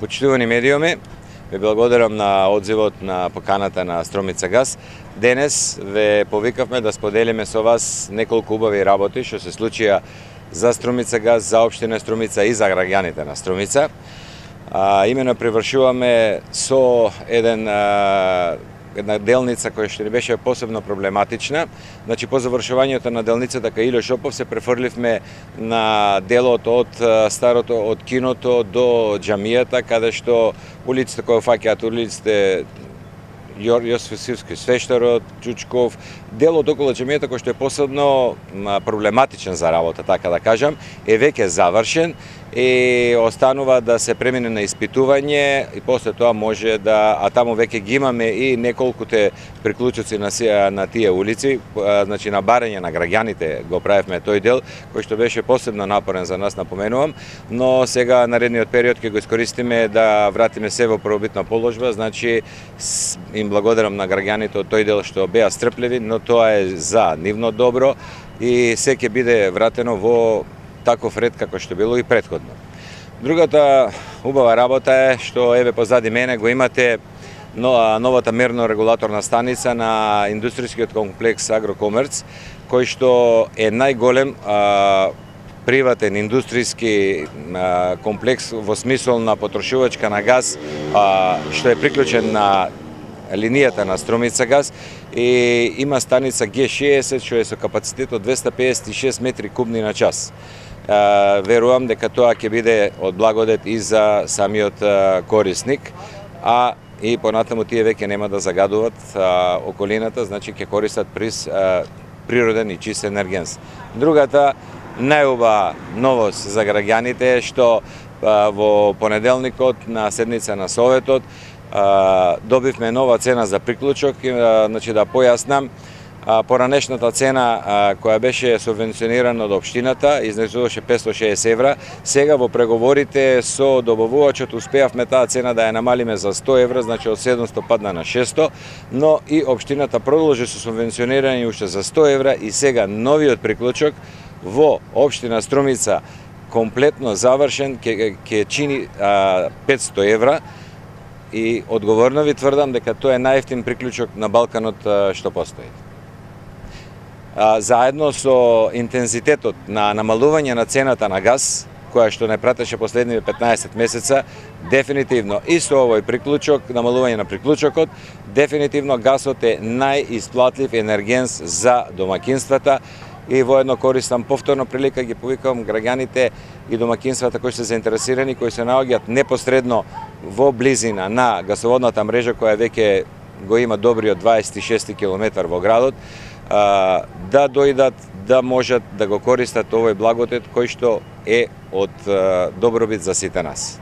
Почитувани медиуми, ве благодарам на одзивот на поканата на Струмица газ. Денес ве повикавме да споделиме со вас неколку убави работи што се случија за Струмица газ, за општина Струмица и за граѓаните на Струмица. Имено привршуваме со една делница која што ни беше посебно проблематична. Значи, по завршувањето на делницата кај Илјо Шопов се префрлив,ме на делот од старото, од киното до џамијата, каде што улиците кои фаќаат улиците Јосиф Сивски, Свештарот, Чучков, делот околу џамијата кој што е посебно проблематичен за работа, така да кажам, е веќе завршен и останува да се премине на испитување и после тоа може да, а таму веќе ги имаме и неколкуте приклучоци на тие улици, значи на барање на граѓаните го правевме тој дел, кој што беше посебно напорен за нас, напоменувам, но сега наредниот период ќе го искористиме да вратиме се во првобитна положба, значи им благодарам на граѓаните од тој дел што беа стрпливи, но тоа е за нивно добро и се ќе биде вратено во таков ред како што било и претходно. Другата убава работа е што еве позади мене го имате новата мерно-регулаторна станица на индустријскиот комплекс Агрокомерц, кој што е најголем приватен индустријски комплекс во смисол на потрошувачка на газ, што е приклучен на линијата на Струмица газ и има станица Г60 што е со капацитет од 256 метри кубни на час. Верувам дека тоа ќе биде од благодет и за самиот корисник, а и понатаму тие веќе нема да загадуваат околината, значи ќе користат природен и чист енергенс. Другата најубава новост за граѓаните е што во понеделникот на седница на Советот добивме нова цена за приклучок, значи да појаснам, поранешната цена која беше субвенционирана од општината изнесуваше 560 евра, сега во преговорите со добавувачот успеавме таа цена да ја намалиме за 100 евра, значи од 700 падна на 600, но и општината продолжи со субвенционирање уште за 100 евра и сега новиот приклучок во општина Струмица комплетно завршен ќе чини 500 евра и одговорно ви тврдам дека тоа е најевтин приклучок на Балканот што постои. Заедно со интензитетот на намалување на цената на газ, која што не пратеше последниве 15 месеца, дефинитивно и со овој приклучок, намалување на приклучокот, дефинитивно гасот е најисплатлив енергенс за домакинствата и воедно користам повторно прилика ги повикувам граѓаните и домакинствата кои се заинтересирани, кои се наоѓаат непосредно во близина на гасоводната мрежа која веќе го има добриот 26 километар во градот, да дојдат, да можат да го користат овој благодет кој што е од добробит за сите нас.